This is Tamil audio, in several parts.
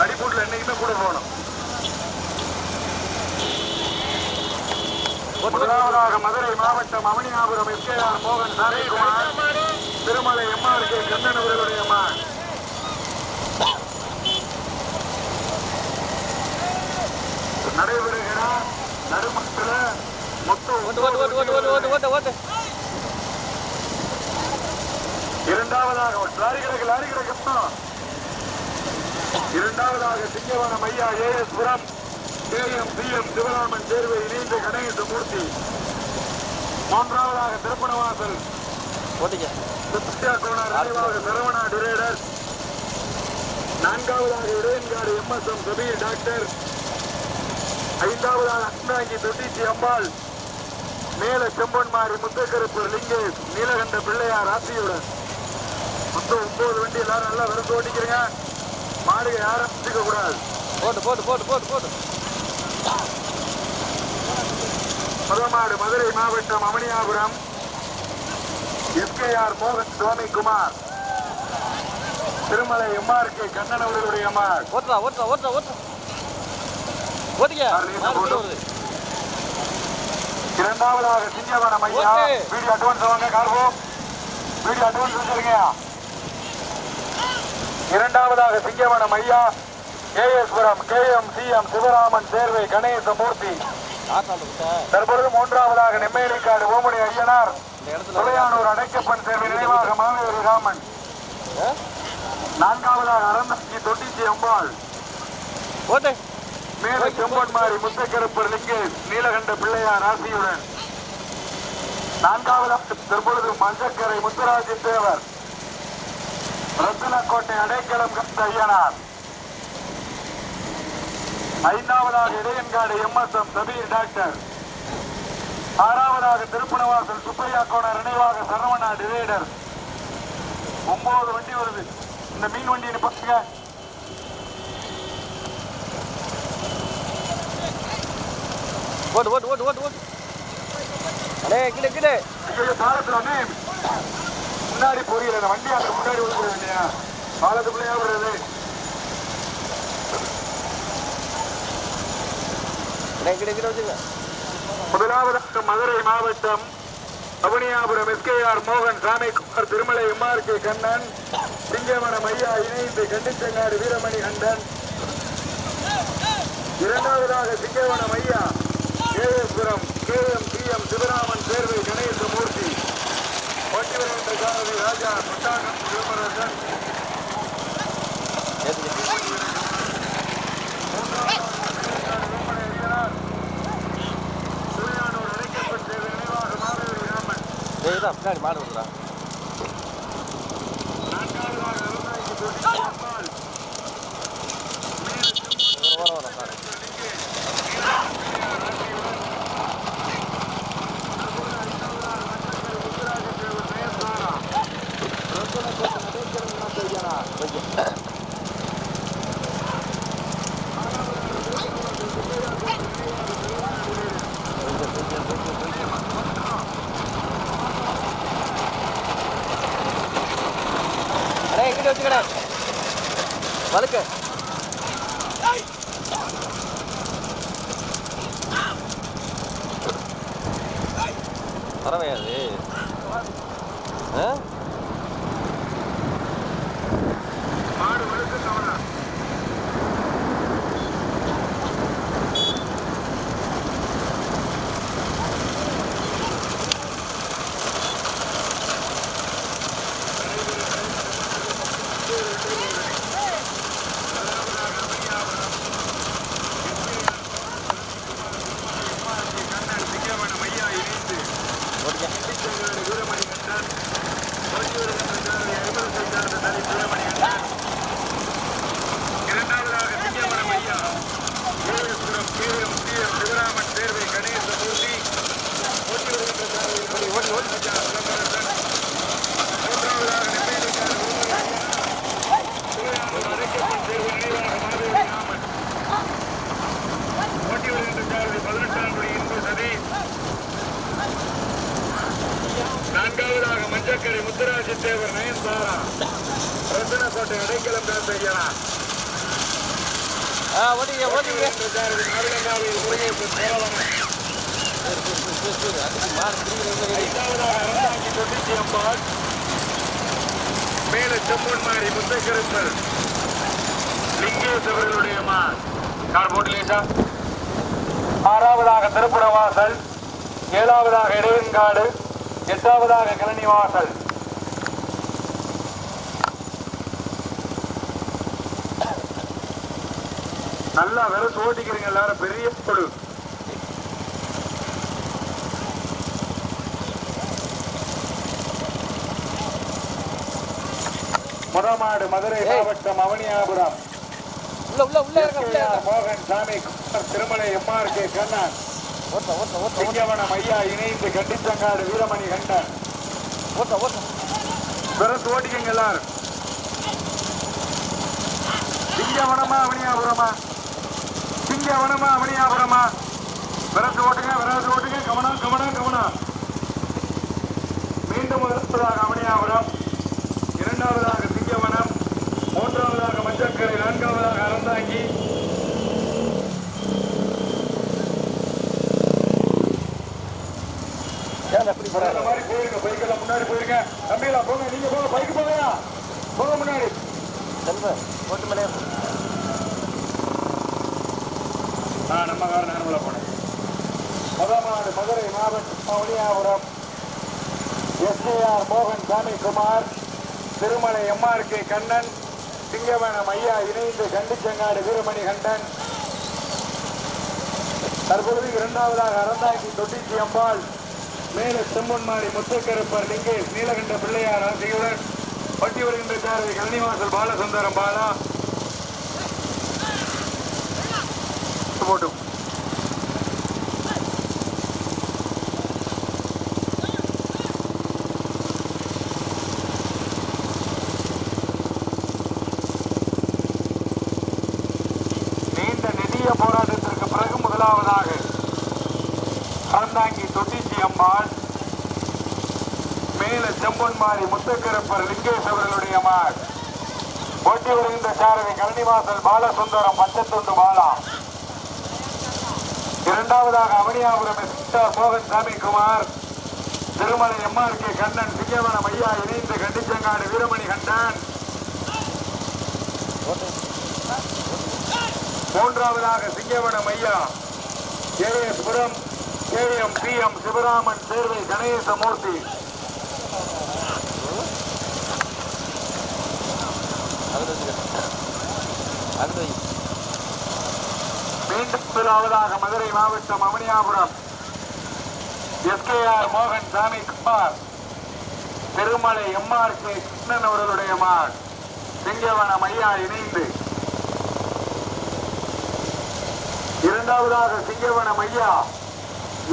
அடிப்பூட்டில் என்னைக்குமே கூட போகணும். முதலாவதாக மதுரை மாவட்டம் அவனியாபுரம் எஸ்கேஆர் மோகன் சாமிக்குமார் திருமலை எம்ஆர்கே கண்ணன் அவர்களுடைய மகன். நடைபெறுகிறார் நடுமத்தில் இரண்டாவதாக சிங்கவனம் ஐயா ஏஎஸ் புரம் கேஎம் சிஎம் சிவராமன் தேர்வை இணைந்த கணேசமூர்த்தி. மூன்றாவதாக திருப்பணவாசல் சரவணா டிரேடர். நான்காவதாக இடையன்காடு எம்எஸ்எம் கபீர் டாக்டர். ஐந்தாவதாக அண்ணாங்கி தொட்டிச்சி அம்பாள் மேல செம்பன்மாரி முத்தக்கருப்பூர் லிங்கேஷ் நீலகண்ட பிள்ளையார் ஆசியுடன் மொத்தம் 9 வண்டி. எல்லாரும் நல்லா விரசு ஓட்டிக்கிறீங்க. மாடுகை யாரும் பிடிக்க கூடாது. முதமாடு மதுரை மாவட்டம் அவனியாபுரம் எஸ்கேஆர் மோகன் சுவாமிக்குமார் திருமலை எம்ஆர்கே கண்ணன் அவர்களுடைய மாடு. இரண்டாவதாக சிங்கவனம் ஐயா வீடியோ அட்வான்ஸ் வாங்க கார்போம். வீடியோ அட்வான்ஸ் வச்சிருங்க. இரண்டாவதாக சிங்கவனம் ஐயா கேஎஸ்புரம் கேஎம் சிஎம் சிவராமன் சேர்வை கணேசமூர்த்தி. தற்பொழுது மூன்றாவதாக நெம்மேலிக்காடு ஓமணி ஐயனார் துளையானூர் அடைக்கப்பன் சேர்வை நினைவாக மாவேரி ராமன். நான்காவதாக அறந்தாங்கி தொட்டிச்சி அம்பாள் மேல செம்பன்மாரி முத்தக்கருப்பர் லிங்கேஷ் நீலகண்ட பிள்ளையார் ஆசியுடன். நான்காவதாக தற்பொழுது மஞ்சக்கரை முத்துராஜன் தேவர் ரத்தினக்கோட்டை அடைக்கலம் கந்த ஐயனார். ஐந்தாவதாக இடையன்காடு எம்எஸ்எம் சபீர் டாக்டர். ஆறாவதாக திருப்பணவாசல் சுப்பையா கோணர் நினைவாக சரவணா டிரேடர். 9 வண்டி வருது. இந்த மீன் வண்டியை பாருங்க. முன்னாடி பொரியல வண்டி அந்த முன்னாடி விழுந்துருது. பாலத்துக்குள்ளே விடுறது. முதலாவதாக மதுரை மாவட்டம் அவனியாபுரம் எஸ்கேஆர் மோகன் சாமிக்குமார் திருமலை எம்ஆர்கே கண்ணன் சிங்கவனம் ஐயா இணைந்து கண்டிச்சங்காடு வீரமணி கண்டன். இரண்டாவதாக சிங்கவனம் ஐயா கேஎஸ்புரம் கேஎம் சிஎம் சிவராமன் சேர்வை கணேசமூர்த்தி. ஓட்டி வருகின்ற சாரதி ராஜா முட்டாகம் சிவமரசன். பின்னாடி மாடு விடுறா. வழுக்க பரவாயாது. மாடு வழுக்கு தவறா. மஞ்சக்கரை முத்துராஜி தேவர் நயன்தாரா ரத்தினக்கோட்டை அடைக்கலம் காத்தையா மேல செம்மன்மாரி முத்தக்கருப்பர் லிங்கேஷ் அவர்களுடைய கார் போட்டுலேசா. ஆறாவதாக திருப்புறவாசல், ஏழாவதாக இடையன்காடு, எட்டாவதாக கிளனிவாசல். நல்லா வெறும் ஓட்டிக்கிறீங்க எல்லாரும். பெரிய பொடு முதமாடு மதுரை மாவட்டம் அவனியாபுரம் மோகன் சாமி திருமலை எம்ஆர்கே கண்ணன் சிங்கவனம் ஐயா இணைந்து கண்டிச்சங்காடு வீரமணி கண்டன். வெறும் ஓட்டிக்கங்க எல்லாரும். சிங்கவனமா அவனியாபுரமா, சிங்கவனமா அவனியாபுரமா, விரசு ஓட்டுங்க விரசு ஓட்டுங்க. கவனம் கவனம் கவனம். மீண்டும் முதலாவதாக அவனியாபுரம், இரண்டாவதாக சிங்கவனம், மூன்றாவதாக மஞ்சக்கரை, நான்காவதாக அறந்தாங்கி, மாதிரி போயிருங்க. பைக்கெல்லாம் முன்னாடி போயிருங்க. தம்பிகளா போங்க, நீங்க போங்க, பைக்கு போங்க போங்க முன்னாடி. நம்ம கார நேரங்கள போனேன். முதமாடு மதுரை மாவட்டம் அவனியாபுரம் எஸ்ஏஆர் மோகன் சாமி குமார் திருமலை எம்ஆர்கே கண்ணன் சிங்கவனம் ஐயா இணைந்து கண்டிச்சங்காடு வீரமணி கண்டன். தற்பொழுது இரண்டாவதாக அறந்தாங்கி தொட்டிச்சி அம்பாள், மேல செம்மன்மாரி முத்துக்கருப்பர் லிங்கேஷ் நீலகண்ட பிள்ளையார் ஆசியுடன் பட்டி வருகின்ற சாரதி கன்னிவாசல் பாலசுந்தரம் பாலா போட்டும். நீண்ட நெடிய போராட்டத்திற்கு பிறகு முதலாவதாக அறந்தாங்கி தொட்டிச்சி அம்மாள், மேல செம்பொன்மாரி முத்துக்கருப்பர் லிங்கேஷ் அவர்களுடைய மாள், போட்டி வருகின்ற சாரதி கன்னிவாசல் பாலசுந்தரம் பச்சத்துண்டு பாலா. இரண்டாவதாக அவனியாபுரம் எஸ்ஆர் மோகன் சாமி குமார் திருமலை எம்ஆர்கே கண்ணன் சிங்கவனம் ஐயா இணைந்து கண்டிச்சங்காடு வீரமணி கண்டன். மூன்றாவதாக சிங்கவனம் ஐயா கேஎஸ்புரம் கேஎம் பிஎம் சிவராமன் சேர்வை கணேசமூர்த்தி. மீண்டும் முதலாவதாக மதுரை மாவட்டம் அவனியாபுரம் எஸ்கேஆர் மோகன் சாமி குமார் திருமலை எம்ஆர்கே கிருஷ்ணன் அவர்களுடைய மாள் சிங்கவனம் ஐயா இணைந்து. இரண்டாவதாக சிங்கவனம் ஐயா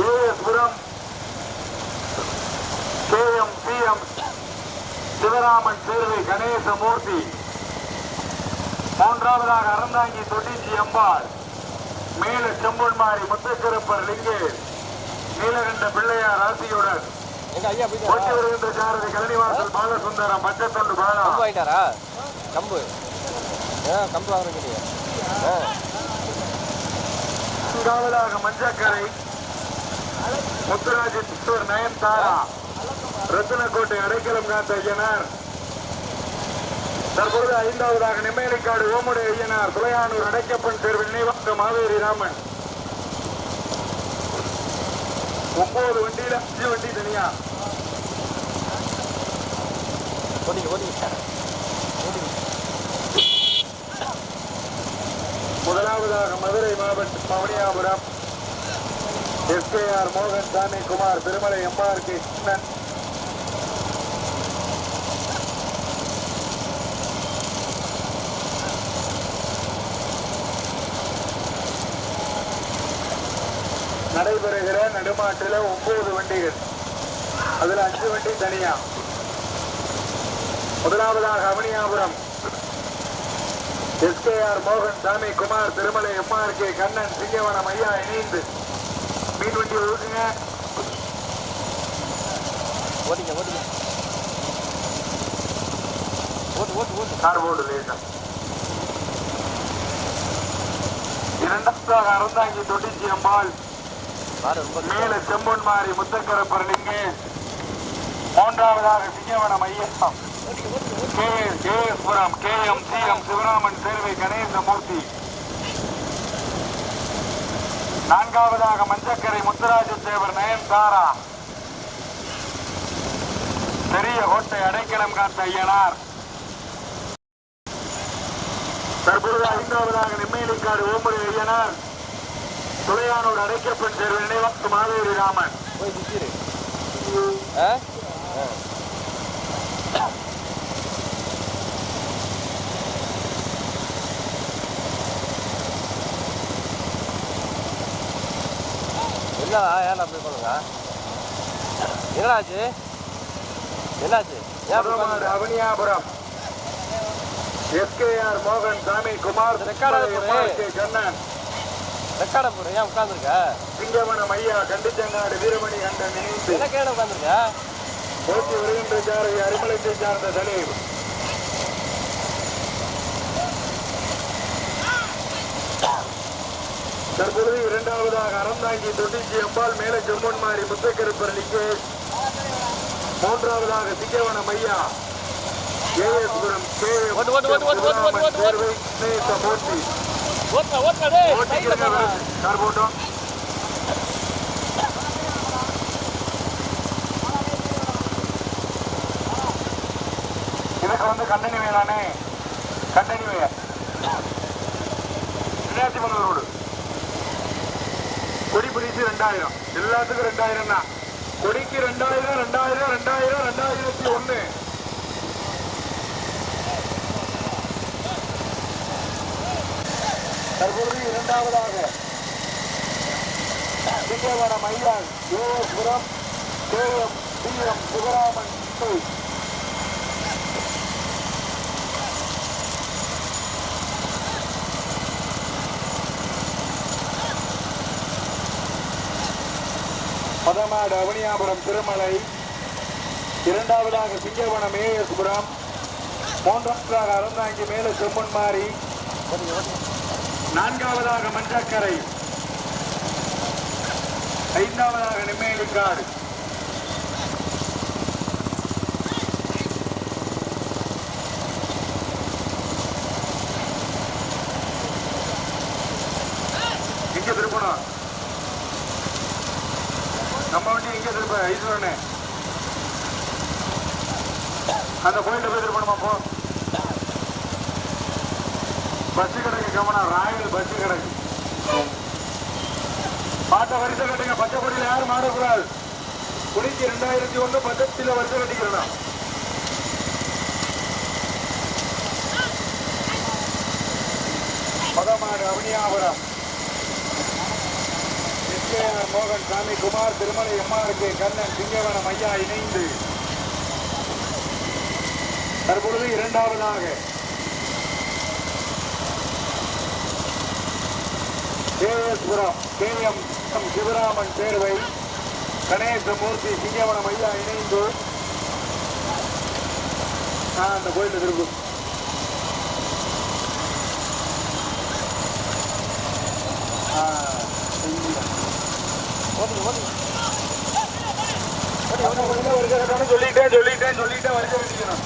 ஏஎஸ்புரம் கேஎம் பிஎம் சிவராமன் சேர்வை கணேசமூர்த்தி. மூன்றாவதாக அறந்தாங்கி தொட்டிச்சி அம்பாள், மேல செம்பொன்மாரி முத்துக்கருப்பர் லிங்கேஷ் நீலகண்ட பிள்ளையார் ஆசியுடன் போட்டி வருகின்ற சாரதி கலனிவாசல் பாலசுந்தரம் பச்சத்தொண்டு பாலா. நான்காவதாக மஞ்சக்கரை முத்துராஜி நயன்தாரா ரத்தினக்கோட்டை அடைக்கலம் காத்த ஐயனார். தற்பொழுது ஐந்தாவதாக நெம்மேலிக்காடு ஓமுடைய ஐயனார் துளையானூர் அடைக்கப்பன் தேர்வு நினைவாக்க மாவேரி ராமன். 9 வண்டியில 5 வண்டி தனியா. முதலாவதாக மதுரை மாவட்டம் அவனியாபுரம் எஸ்கேஆர் மோகன் சாமி குமார் திருமலை எம்ஆர்கே கிருஷ்ணன். நடைபெறுகிற நடுமாற்றில 9 வண்டிகள், அதுல 5 வண்டி தனியா. முதலாவதாக அவனியாபுரம் எஸ்கேஆர் மோகன் சாமி குமார் திருமலை எம்ஆர்கே கண்ணன் சிங்கவனம் ஐயா இணைந்து மீன் வண்டி ஓட்டுங்க. கார் போர்டு லேசா. இரண்டாவதாக அறந்தாங்கி தொட்டிச்சி அம்பாள், மேல செம்பொன் மாறி முத்தக்கரப்பர் லிங்கேஷ், மூன்றாவதாக சிங்கவனம் ஐயப்பம், கேஎஸ்புரம் KMCM சிவராமன் சேர்வை கணேசமூர்த்தி, நான்காவதாக மஞ்சக்கரை முத்துராஜ தேவர் நயன்தாரா, பெரிய கோட்டை அடைக்கலம் காத்த ஐயனார். தற்பொழுது ஐந்தாவதாக நெம்மேலிக்காடு ஓம்புரி ஐயனார், துளையானோடு அடைக்கப்பெண் சேர்வை நினைவாக்கு மாவேரி ராமன். ஏன் அப்படி பண்ணுங்க? என்னாச்சு? அவனியாபுரம் SKR மோகன் சாமி குமார் கண்ணன் ரெக்கார்ட ஏன் உட்காந்துருக்க? சிங்கவனம் ஐயா கண்டிச்சங்காடு வீரமணி கண்டன் இணைந்து உட்காந்துருக்க போட்டி வருகின்ற சாரதி அரிமளத்தை சார்ந்த தலைவர். தற்பொழுது இரண்டாவதாக அறந்தாங்கி தொட்டிச்சி அம்பாள், மேல செம்மன் மாறி முத்தக்கருப்பர் லிங்கேஷ், மூன்றாவதாக சிங்கவனம் ஐயா KSபுரம் இதுக்கு வந்து கண்டனி வேளானே, கண்டனி வேய மீனாட்சிமங்கலம் ரோடு கொடி பிரிச்சு 2000, எல்லாத்துக்கும் 2000 தான். கொடிக்கு 2000, 2000, 2000, 2001. தற்பொழுது இரண்டாவதாக சிங்கவனம் ஐயா KSபுரம் KMCM சிவராமன், பதமாடு அவனியாபுரம் திருமலை, இரண்டாவதாக சிங்கவனம் ASபுரம், மூன்றாவதாக அறந்தாங்கி மேல செம்மன் மாறி, நான்காவதாக மஞ்சக்கரை, ஐந்தாவதாக நெம்மேலிக்காடு. எங்க திருப்பணும்? நம்ம வண்டி எங்க திருப்ப? ஈஸ்வரனே அந்த கோயில்ல போய் திருப்பணுமா? போ, பஸ் கடைக்கு கவனம், ராயல் பஸ் கடைக்கு பாட்ட வரிசை கட்டுங்க. பச்சை கொடியில் யாரும் மாறக்கூடாது. குடிக்கு 2001 பச்சத்தில் வரிசை கட்டிக்கிறோம். பதமாடு அவனியாபுரம் SKR மோகன் சாமி குமார் திருமலை MRK கண்ணன் சிங்கவனம் ஐயா இணைந்து தற்பொழுது இரண்டாவதாக KSபுரம் KMCM சிவராமன் சேர்வை கணேசமூர்த்தி சிங்கவனம் ஐயா இணைந்து அந்த கோயிலுக்கு திரும்ப சொல்லிட்டேன் வரிசை கட்டிக்கணும்.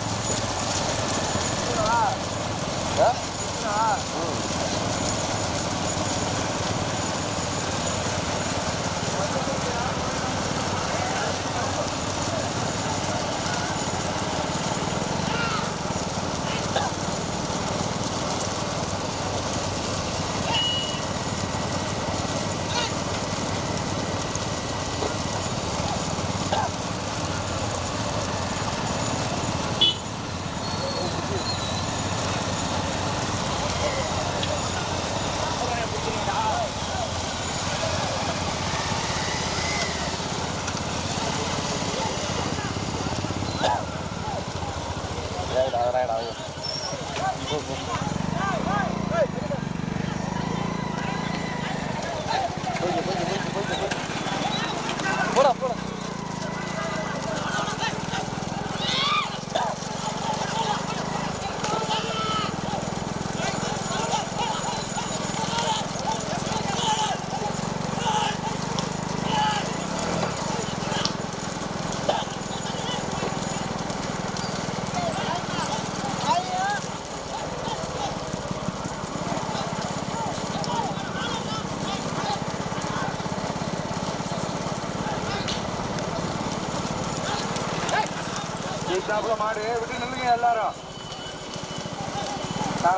ஸ்டாப்ல மாடு விட்டு நில்லுங்க எல்லாரும்.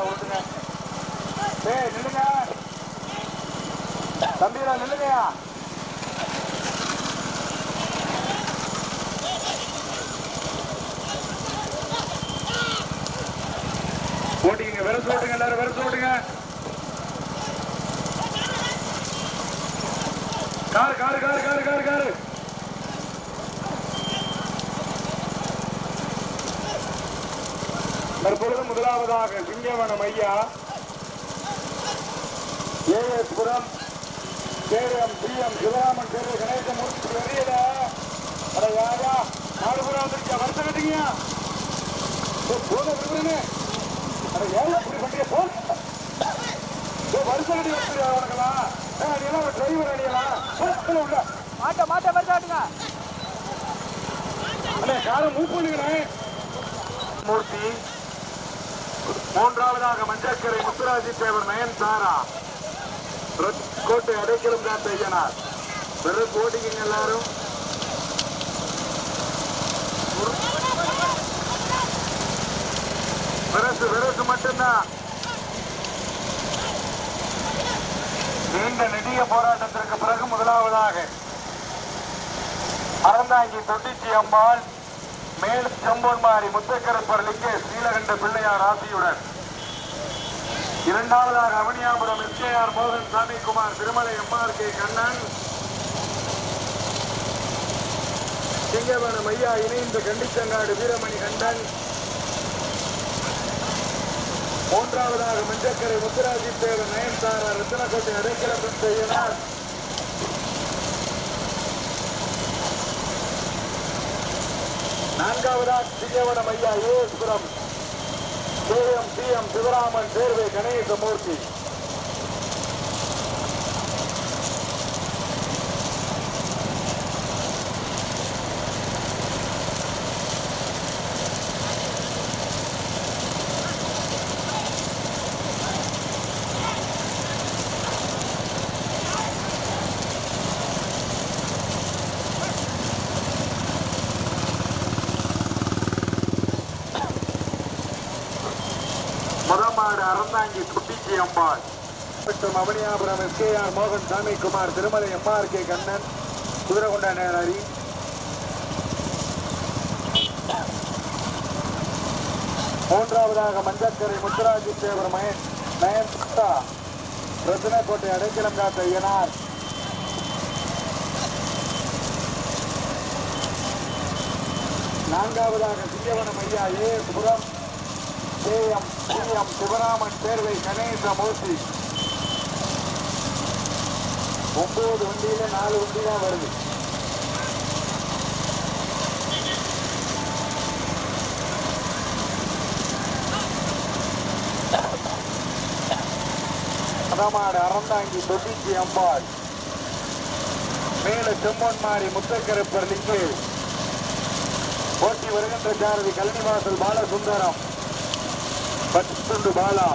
விட்டுங்க. ஏய் நில்லுங்க தம்பிரா, நில்லுங்கயா. ஓட்டிங்க, விரசு ஓட்டுங்க எல்லாரும், விரசு ஓட்டுங்க. Car car car car car car. தற்பொழுது முதலாவதாக சிங்கவனம் ஐயா ஏஎஸ்புரம் கேஎம் சிஎம் சிவராமன் தேர்வு கணேசமூர்த்தி வெளியில அட யாரா நாலுபுரம் வந்துருக்கா, வருஷ கட்டிங்க போன விரும்புறேன்னு அட ஏழை இப்படி பண்றிய போ வருஷ கட்டி வந்துருக்கா உனக்கெல்லாம். நீ எல்லாம் டிரைவர் அணியலாம் உள்ள மாட்ட மாட்ட வருஷாட்டுங்க. அண்ணே காரை மூவ் பண்ணுகிறேன். மூர்த்தி மூன்றாவதாக மஞ்சக்கரை முத்துராஜி தேவர் நயன் சாரா கோட்டை அடைக்கலும் காத்த ஐயனார். வெறும் கோட்டிங்க எல்லாரும். விரசு மட்டும்தான். நீண்ட நெடிய போராட்டத்திற்கு பிறகு முதலாவதாக அறந்தாங்கி தொட்டிச்சி அம்பாள் மேல் செம்பொன்மாரி முத்தக்கரப்பர் லிங்கேஷ் நீலகண்ட பிள்ளையார் ஆசியுடன், இரண்டாவதாக அவனியாபுரம் எஸ்கேஆர் மோகன் சாமிக்குமார் திருமலை எம்ஆர் கே கண்ணன் சிங்கவனம் ஐயா இணைந்து கண்டிச்சங்காடு வீரமணி கண்டன், மூன்றாவதாக மஞ்சக்கரை முத்துராஜி தேவர் நயன் சாரா ரத்தனக்கோட்டை அடைக்கலம் செய்யனார், நான்காவதாக சிங்கவனம் ஐயா ஏஎஸ்புரம் கேஎம் சிஎம் சிவராமன் தேர்வை கணேசமூர்த்தி, முதமாடு அறந்தாங்கி சுட்டிச்சி அம்பாள் மற்றும் அவனியாபுரம் எஸ்கேஆர் மோகன் சாமிக்குமார் திருமலை எம்ஆர் கே கண்ணன் குதிரைகொண்ட நேராரி, மூன்றாவதாக மஞ்சக்கரை முத்துராஜி தேவர் நயன் சுத்தா ரத்தினக்கோட்டை அடைக்கலம் காத்த ஐயனார், நான்காவதாக சிங்கவனம் ஐயா ஏஎஸ்புரம் கேஎம் சிஎம் சிவராமன் தேர்வை கணேசமூர்த்தி. 9 வண்டியில 4 வண்டி தான் வருது. அதமாடு அறந்தாங்கி தொட்டிச்சி அம்பாள் மேல செம்மொன்மாரி முத்தக்கரப்பர் லிங்கேஷ், போட்டி வருகின்ற சாரதி கல்விவாசல் பாலசுந்தரம் பத்துண்டு பாலா,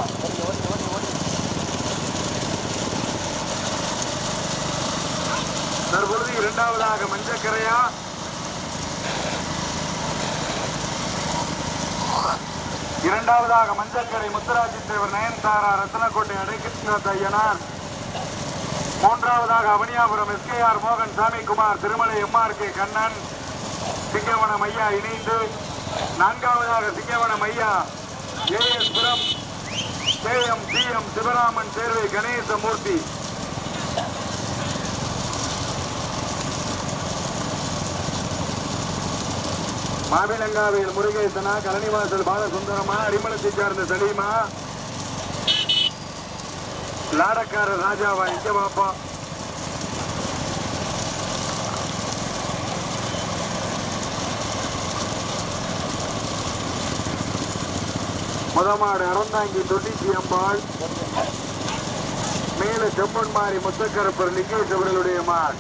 தற்பொழுது இரண்டாவதாக மஞ்சக்கரையா இரண்டாவதாக மஞ்சக்கரை முத்துராஜி தேவர் நயன் சாரா ரத்னக்கோட்டை அடைக்கின்ற ஐயனார், மூன்றாவதாக அவனியாபுரம் எஸ்கேஆர் மோகன் சாமிக்குமார் திருமலை எம்ஆர் கே கண்ணன் சிங்கவனம் ஐயா இணைந்து, நான்காவதாக சிங்கவனம் ஐயா ஏஎஸ்புரம் கேஎம் சிஎம் சிவராமன் தேர்வை கணேசமூர்த்தி, மாவிலங்காவில் முருகேசனா, கலனிவாசல் பாலசுந்தரமா, அரிமளத்தை சார்ந்த சலீமா, லாடக்காரர் ராஜாவா இங்க பாப்பா. முதமாடு அறந்தாங்கி தொட்டிச்சி அம்பாள் மேல செம்மன்மாரி முத்தக்கரப்பர் லிங்கேஷ் அவர்களுடைய மாடு,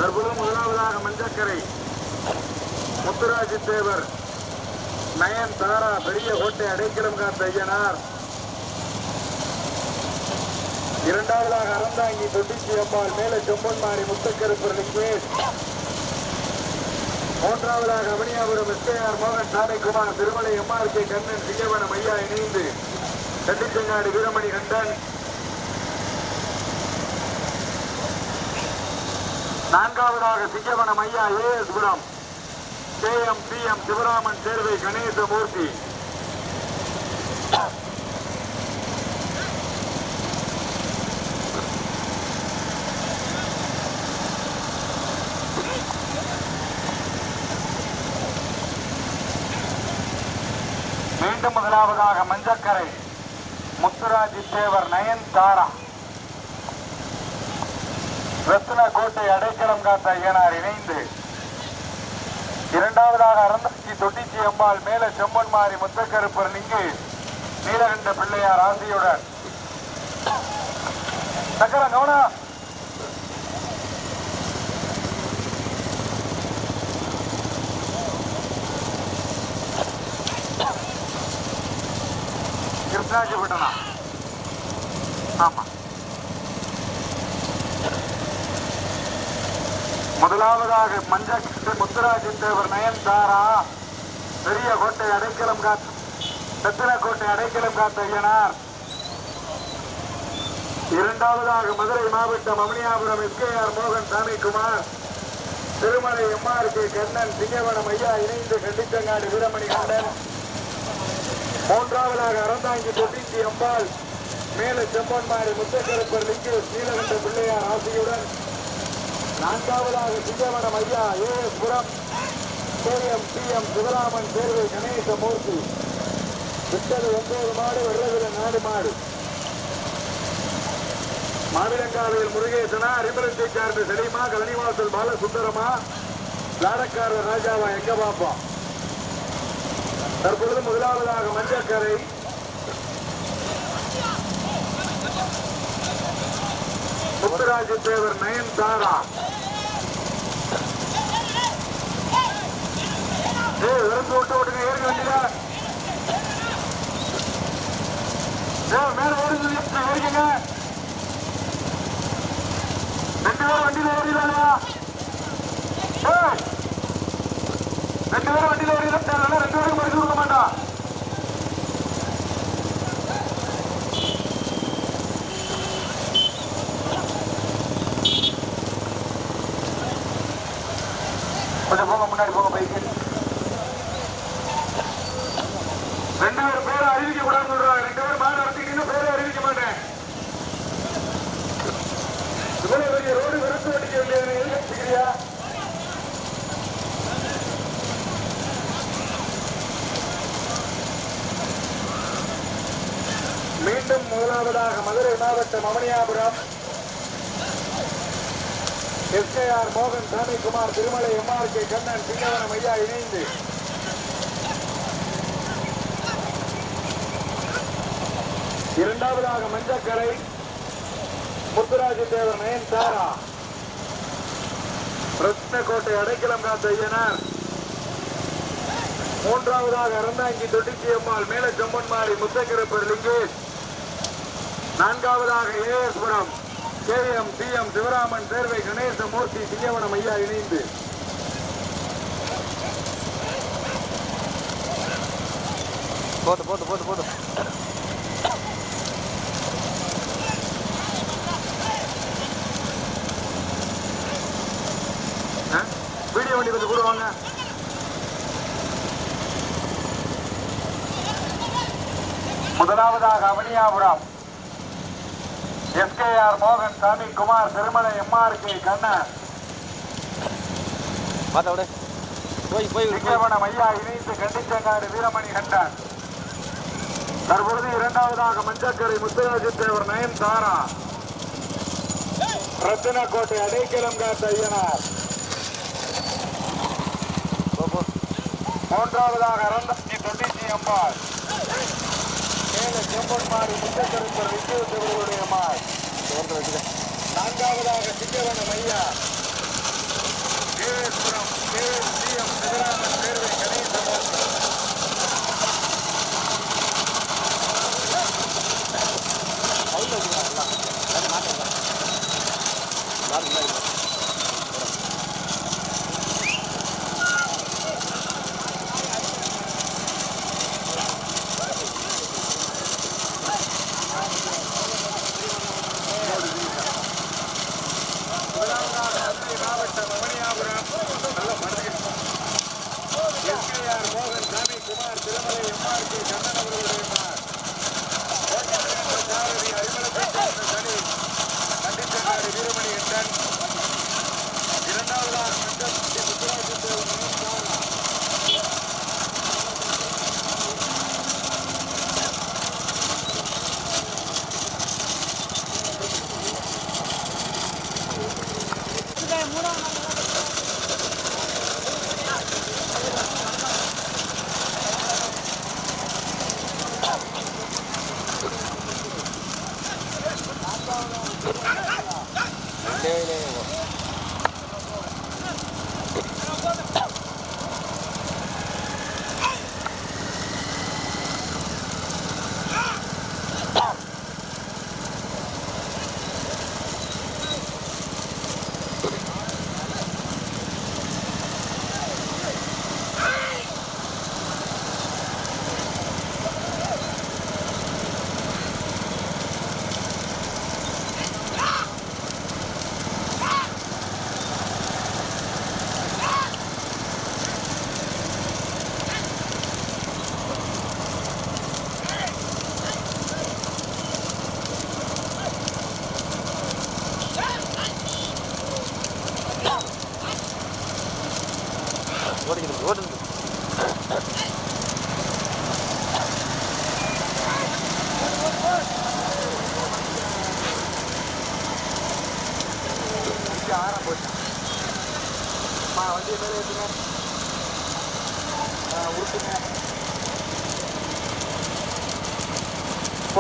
தற்போது முதலாவதாக மஞ்சக்கரை முத்துராஜி தேவர் நயன் தாரா பெரிய கோட்டை அடைக்கலம் காத்த ஐயனார், இரண்டாவதாக அறந்தாங்கி தொட்டிச்சி அம்பாள் மேல செம்பன்மாரி முத்தக்கருப்பர் லிங்கேஷ். மூன்றாவதாக அவனியாபுரம் எஸ்கேஆர் மோகன் சாமிக்குமார் திருமலை எம்ஆர்கே கண்ணன் சிங்கவனம் ஐயா இணைந்து கண்டிச்சங்காடு வீரமணி கண்டன். நான்காவதாக சிங்கவனம் ஐயா ஏஎஸ் புரம் கேஎம் சிஎம் சிவராமன் சேர்வை கணேசமூர்த்தி. மீண்டும் முதலாவதாக மஞ்சக்கரை முத்துராஜி தேவர் நயன்தாரா ரத்ன கோட்டை அடைக்கலம் காத்த ஐயனார் இணைந்து. இரண்டாவதாக அறந்தாங்கி தொட்டிச்சி அம்பாள் மேல செம்பன்மாரி முத்தக்கருப்பர் லிங்கு நீலகண்ட பிள்ளையார் ஆசியுடன். சக்கரம் கவனம். கிருஷ்ணாஜிபட்டனா. ஆமா. முதலாவதாக மஞ்சக்கரை முத்துராஜன் தேவர் நயன்தாரா பெரிய கோட்டை அடைக்கலம் காத்த ரத்தின கோட்டை அடைக்கலம் காத்த ஐயனார். இரண்டாவதாக மதுரை மாவட்டம் அவனியாபுரம் எஸ்கேஆர் மோகன் சாமிக்குமார் திருமலை எம்ஆர்கே கண்ணன் சிங்கவனம் ஐயா இணைந்து கண்டிச்சங்காடு வீரமணி கண்டன். மூன்றாவதாக அறந்தாங்கி தொட்டிச்சி அம்பாள் மேல செம்பன்மாரி முத்தக்கருப்பர் லிங்கேஷ் நீலகண்ட பிள்ளையார் ஆசியுடன். நான்காவதாக சிங்கவனம் ஐயா ஏஎஸ் புரம் கேஎம் சிஎம் சிவராமன் சேர்வை கணேசமூர்த்தி. விட்டது 9 மாடு, வெள்ளவில 4 மாடு. மாவிலங்காவையில் முருகேசனா, அரிமலத்தை சார்ந்த செலிமா, கலனிவாசல் பாலசுந்தரமா, லாடக்காரர் ராஜாவா எங்க பாப்போம். தற்பொழுது முதலாவதாக மஞ்சக்கரை முத்துராஜ தேவர் நயன்தாரா. விருந்து விட்டு விட்டுங்க, ஏற்க வேண்டியதா மேல ஏறுங்க. 2 பேரும் வண்டியில ஏறிடலையா? 2 பேரும் வண்டியில ஏறிடல. 2 பேரும் பரிசு கொடுக்க மாட்டான். கொஞ்சம் போங்க, முன்னாடி போங்க பைக்கு. 2 பேரும் பேரை அறிவிக்க கூடாதுன்னு சொல்றாங்க. 2 பேரும் மாடு நடத்திக்கிட்டு பேரை அறிவிக்க மாட்டேன். இவ்வளவு பெரிய ரோடு விருத்து வண்டிக்க வேண்டியது எதிர்க்கிறியா? மீண்டும் முதலாவதாக மதுரை மாவட்டம் அவனியாபுரம் எஸ்கேஆர் மோகன் சாமிக்குமார் திருமலை எம்ஆர்கே கண்ணன் சிங்கவனம் ஐயா இணைந்து. இரண்டாவதாக மஞ்சக்கரை முத்துராஜ தேவர் நயன்தாரா ரத்னக்கோட்டை அடைக்கலம் காத்த ஐயனார். மூன்றாவதாக அறந்தாங்கி தொட்டிச்சி அம்மாள் மேல செம்பன்மாரி முத்தக்கருப்பர் லிங்கேஷ். நான்காவதாக ஏஎஸ் புரம் கேஎம் சிஎம் சிவராமன் சேர்வை கணேசமூர்த்தி சிங்கவனம் ஐயா இணைந்து. போட்டு போட்டு போட்டு போட்டு வீடியோ வண்டி கொஞ்சம் கூட வாங்க. முதலாவதாக அவனியாபுரம் எஸ்கேஆர் மோகன் சாமிக்குமார் திருமலை எம்ஆர்கே கண்ணன் சிங்கவனம் ஐயா இணைந்து கண்டிச்சங்காடு வீரமணி கண்டன். தற்பொழுது இரண்டாவதாக மஞ்சக்கரை முத்துராஜ தேவர் நயன்தாரா ரத்தினக்கோட்டை அடைக்கலம் காத்த ஐயனார். மூன்றாவதாக அறந்தாங்கி தொட்டிச்சி அம்பாள் மேல செம்பன்மாரி முத்தக்கருப்பர் விஜயதேவருடைய அம்மாள். நான்காவதாக சிங்கவனம் ஐயா ஏஎஸ்புரம் கேஎம் சிஎம் சிவராமன் சேர்வை கணேசமூர்த்தி.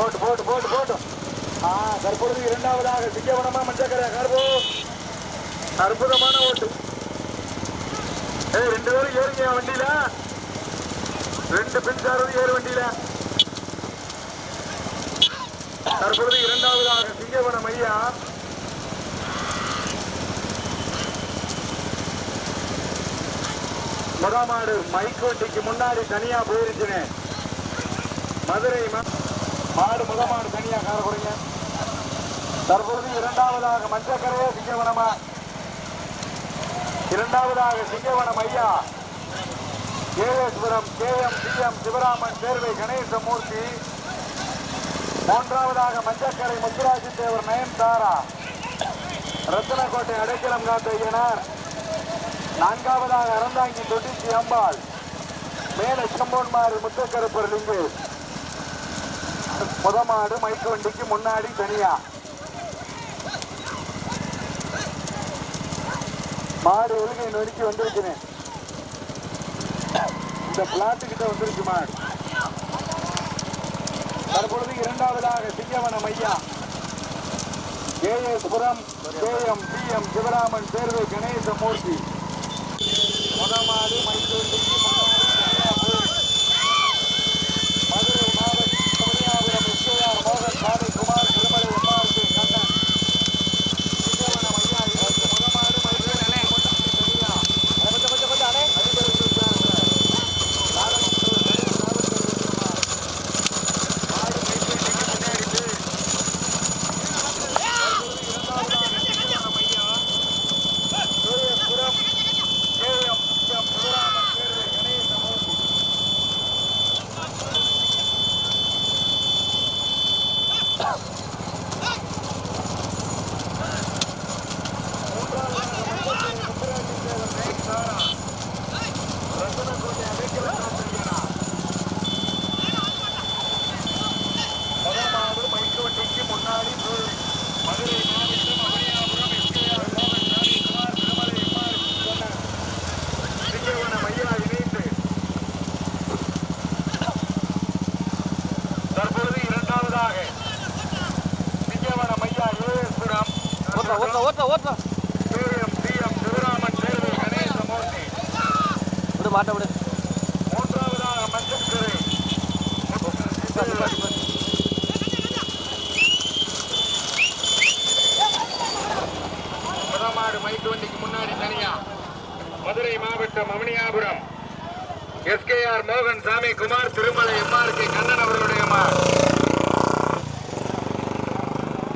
போட்டு போட்டு போட்டு போட்டு. தற்பொழுது இரண்டாவதாக சிங்கவனமா மஞ்சக்கரை கார்போ. அற்புதமான ஓட்டு. ரெண்டு பேரும் ஏறுங்க வண்டியில. ரெண்டு பெண் சாரதி ஏறு வண்டியில. தற்பொழுது இரண்டாவதாக சிங்கவனம் ஐயா. முதமாடு மைக் வண்டிக்கு முன்னாடி தனியா போயிருச்சுனே. மதுரை மாடு முதமாடு தனியா கார கொடுங்க. தற்பொழுது இரண்டாவதாக மஞ்சக்கரையே சிங்கவனமா. இரண்டாவதாக சிங்கவனம் ஐயா கேஎஸ்புரம் கேஎம் சிஎம் சிவராமன் சேர்வை கணேசமூர்த்தி. மூன்றாவதாக மஞ்சக்கரை முத்துராஜி தேவர் நயன்தாரா ரத்தனக்கோட்டை அடைக்கலம் காத்த ஐயனார். நான்காவதாக அறந்தாங்கி தொட்டிச்சி அம்பாள் மேல சம்போன்மாறு முத்தக்கருப்பர் லிங்கு. முதமாடு மைக்கு வண்டிக்கு முன்னாடி தனியா. மாடு ஒழுங்கை நொறுக்கி வந்திருக்கிறேன். இந்த பிளாட்டு கிட்ட வந்துருச்சு மாடு. தற்பொழுது இரண்டாவதாக சிங்கவனம் ஐயா கேஎஸ்புரம் கேஎம் சிஎம் சிவராமன் சேர்வை கணேசமூர்த்தி. முதமாடு மைக்கு வண்டிக்கு மதுரை மாவட்டம் கன்னியாகுமரி எஸ்கேஆர் மோகன் சாமி குமார் திருமலை எம்ஆர்கே கண்ணன். சிங்கவனம் ஐயா முதமாடு மைக்கு மாட்ட விடு. மூன்றாவதாக மஞ்சக்கரை முதமாடு மைக்கு வண்டிக்கு முன்னாடி தனியா. மதுரை மாவட்டம் அவனியாபுரம் எஸ்கேஆர் மோகன் சாமி குமார் திருமலை எம்ஆர்கே கண்ணன் அவர்களுடைய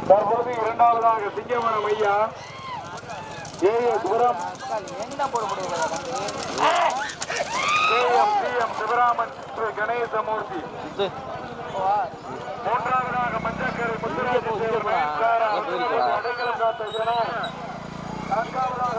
தற்போது இரண்டாவதாக சிங்கவனம் ஐயா கேஎஸ்புரம் கேஎம் சிவராமன் கணேசமூர்த்தி. மூன்றாவதாக மஞ்சக்கரை முத்துராஜி தேவர் நயன்தாரா அடைக்கலம் காத்த ஐயனார். நான்காவதாக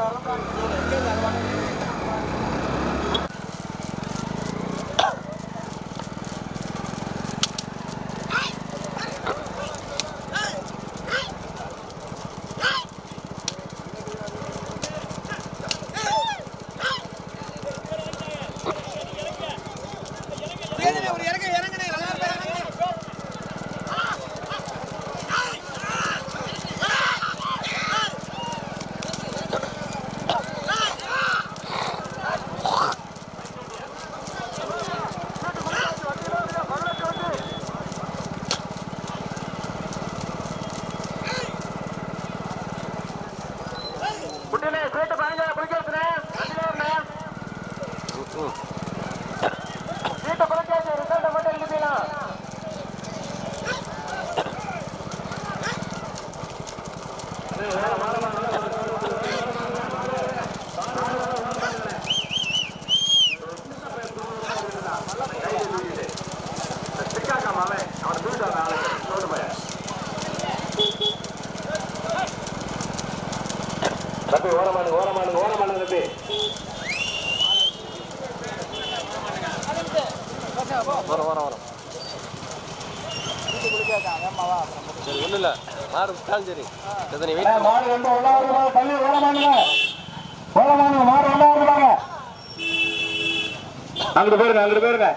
அங்கிட்டு போயிருங்க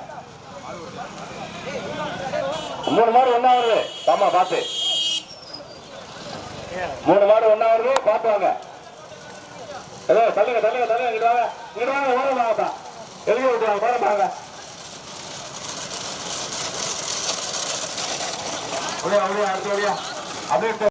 3 மாடு ஒண்ணா வருது. ஆமா பாத்து 3 மாடு ஒண்ணா வருது. பாத்து வாங்க. ஏதோ தள்ளுங்க தள்ளுங்க தள்ளுங்க. இங்கிட்டு வாங்க இங்கிட்டு வாங்க. ஓரம் வாங்கப்பா. எழுதி விட்டுவாங்க. ஓரம் வாங்க. அப்படியே அப்படியே அடுத்து அப்படியே அப்படியே